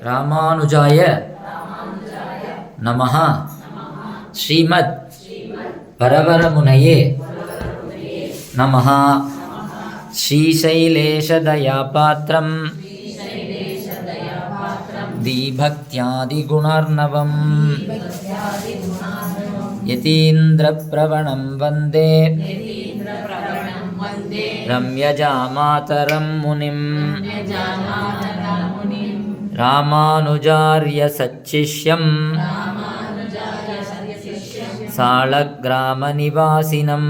ರಾಮಾನುಜಾಯ ನಮಃ. ಶ್ರೀಮದ್ ವರವರಮುನಯೇ ನಮಃ. ಶ್ರೀಶೈಲೇಶದಯಾಪಾತ್ರಂ ದೀಭಕ್ತ್ಯಾದಿಗುಣಾರ್ಣವಂ ಯತೀಂದ್ರಪ್ರವಣಂ ವಂದೇ ರಮ್ಯಜಾಮಾತರಂ ಮುನಿಂ. ರಾಮಾನುಜಾರ್ಯ ಸಚ್ಚಿಷ್ಯಂ ಸಾಳಗ್ರಾಮನಿವಾಸಿನಂ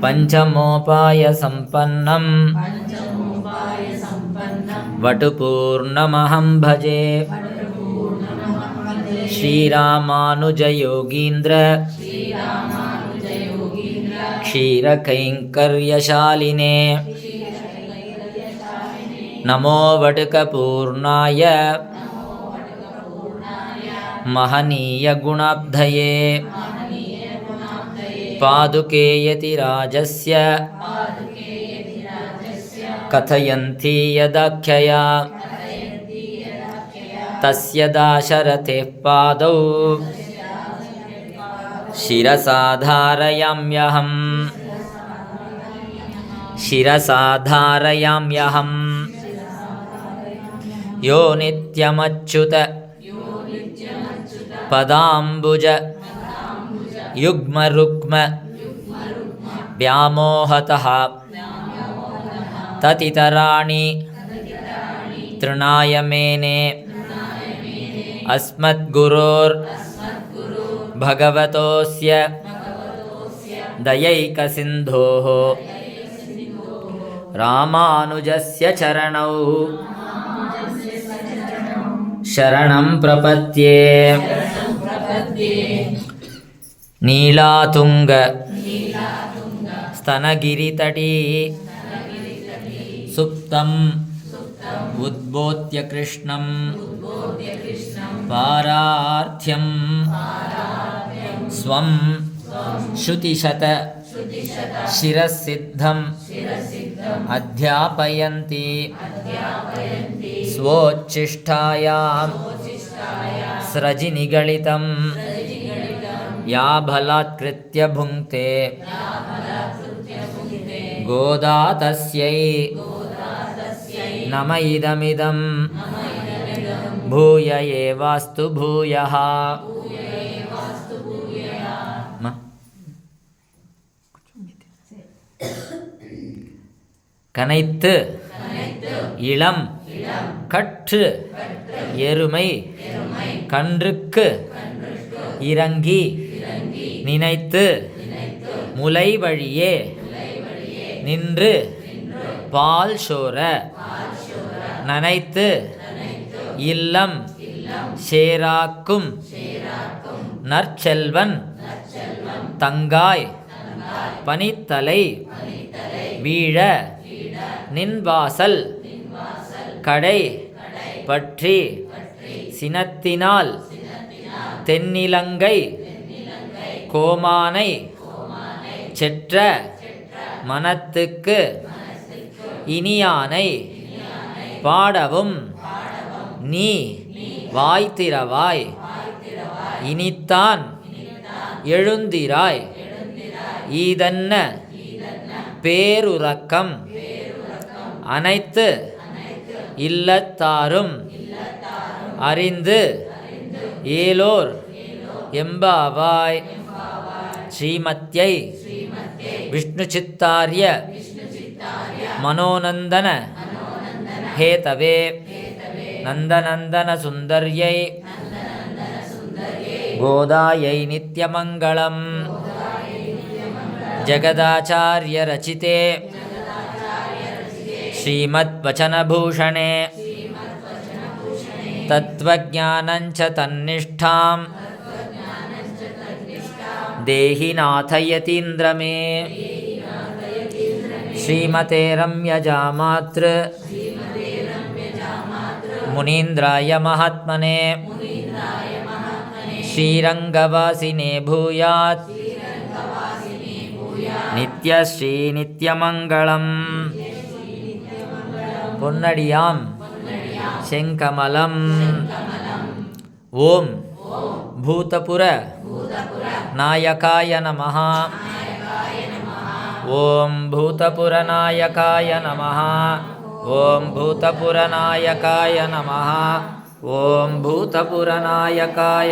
ಪಂಚಮೋಪಾಯ ಸಂಪನ್ನಂ ವಟುಪೂರ್ಣಮಹಂ ಭಜೆ. ಶ್ರೀರಾಮಾನುಜಯೋಗೀಂದ್ರ ಕ್ಷೀರಕೈಂಕರ್ಯಶಾಲಿನೇ ನಮೋ ವಟುಕಪೂರ್ಣಾಯ ಮಹನೀಯ ಗುಣಾಬ್ಧಯೇ. ಪಾದುಕೆ ಯತಿರಾಜಸ್ಯ ಕಥಯಂತಿ ಯದಾಖ್ಯಯಾ ತಸ್ಯ ದಾಶರಥೇಃ ಪಾದೌ ಶಿರಸಾ ಧಾರಯಾಮ್ಯಹಂ. ಯೋ ನಿತ್ಯಮಚ್ಯುತ ಪದಾಂಬುಜ ಯುಗ್ಮರುಕ್ಮ ವ್ಯಾಮೋಹತಃ ತತಿತರಾಣಿ ತೃಣಾಯ ಮೇನೆ. ಅಸ್ಮದ್ಗುರೋರ್ ಭಗವತೋಸ್ಯ ದಯೈಕಸಿಂಧೋಃ ರಾಮಾನುಜಸ್ಯ ಚರಣೌ ಶರಣಂ ಪ್ರಪದ್ಯೆ. ನೀಲಾತುಂಗ ಸ್ತನಗಿರಿತಟೀ ಸುಪ್ತಂ ಉದ್ಬೋತ್ಯ ಕೃಷ್ಣಂ ಪಾರಾರ್ಥ್ಯಂ ಸ್ವಂ ಶ್ರುತಿಶತ ಶಿರಸಿದ್ಧಂ ಅಧ್ಯಾಪಯಂತಿ ಸ್ವೋಚ್ಛಿಷ್ಟಾಯಾಂ ಸ್ರಜಿ ನಿಗಳಿತಂ ಯಾ ಬಲಾತ್ಕೃತ್ಯ ಭುಂಕ್ತೆ ಗೋದಾ ತಸ್ಯೈ ನಮ ಇದಮಿದಂ ಭೂಯ ಏವಾಸ್ತು ಭೂಯಃ. கனைத்து இளம் கற்று எருமை கன்றுக்கு இறங்கி நினைத்து முலை வழியே நின்று பால் சோர நனைத்து இல்லம் சேராக்கும் நற்செல்வன் தங்காய் பனித்தலை வீழ நின்வாசல் கடை பற்றி சினத்தினால் தென்னிலங்கை கோமானை செற்ற மனத்துக்கு இனியானை பாடவும் நீ வாய்த்திரவாய் இனித்தான் எழுந்திராய் ஈதன்ன பேருறக்கம் அனைத்து இல்லத்தாரும் அறிந்து ஏலோர் எம்பாவாய். ஸ்ரீமத்யை விஷ்ணுசித்தார்ய மனோநந்தன ஹேதவே நந்தநந்தன சுந்தர்யை கோதாயை நித்யமங்களம். ஜகதாச்சார்ய ரச்சிதே ಶ್ರೀಮದ್ವಚನಭೂಷಣೆ ತತ್ವಜ್ಞಾನಂಚ ತನ್ನಿಷ್ಠಾಂ ದೇಹಿ ನಾಥಯತೀಂದ್ರ ಮೇ. ಶ್ರೀಮತೆ ರಮ್ಯಜಾಮಾತೃ ಮುನೀಂದ್ರಾಯ ಮಹಾತ್ಮನೆ ಶ್ರೀರಂಗವಾಸಿನೇ ಭೂಯಾತ್ நித்யஸ்ரீ நித்யமங்களம். பொன்னடியாம் ಶಂಕಮಲಂ. ಓಂ ಭೂತಪುರ ನಾಯಕಾಯ ನಮಃ. ಓಂ ಭೂತಪುರ ನಾಯಕಾಯ ನಮಃ. ಓಂ ಭೂತಪುರ ನಾಯಕಾಯ ನಮಃ. ಓಂ ಭೂತಪುರ ನಾಯಕಾಯ